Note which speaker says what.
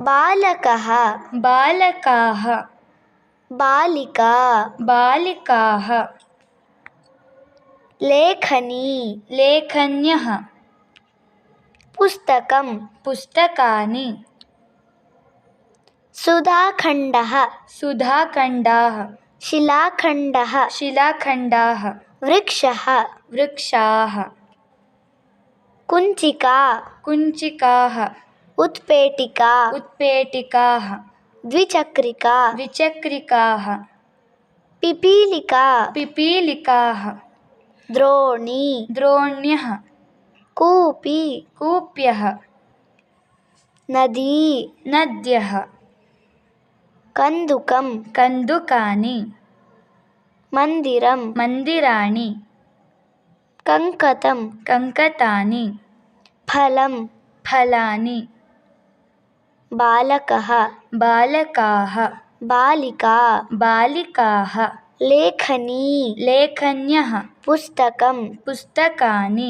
Speaker 1: बालकः
Speaker 2: बालकाः
Speaker 1: बालिका
Speaker 2: बालिकाः
Speaker 1: लेखनी
Speaker 2: लेखन्यः
Speaker 1: पुस्तकं
Speaker 2: पुस्तकानि
Speaker 1: सुधाखण्डः
Speaker 2: सुधाखण्डाः
Speaker 1: शिलाखण्डः
Speaker 2: शिलाखण्डाः
Speaker 1: वृक्षः
Speaker 2: वृक्षाः
Speaker 1: कुञ्चिका
Speaker 2: कुञ्चिकाः
Speaker 1: उत्पेटिका
Speaker 2: उत्पेटिकाः
Speaker 1: द्विचक्रिका
Speaker 2: द्विचक्रिकाः
Speaker 1: पिपीलिका
Speaker 2: पिपीलिकाः
Speaker 1: द्रोणी
Speaker 2: द्रोण्यः
Speaker 1: कूपी
Speaker 2: कूप्यः
Speaker 1: नदी
Speaker 2: नद्यः
Speaker 1: कन्दुकं
Speaker 2: कन्दुकानि
Speaker 1: मन्दिरं
Speaker 2: मन्दिराणि
Speaker 1: कङ्कतं
Speaker 2: कङ्कतानि
Speaker 1: फलं
Speaker 2: फलानि
Speaker 1: बालकः
Speaker 2: बालकाः
Speaker 1: बालिका
Speaker 2: बालिकाः
Speaker 1: लेखनी
Speaker 2: लेखन्यः
Speaker 1: पुस्तकं
Speaker 2: पुस्तकानि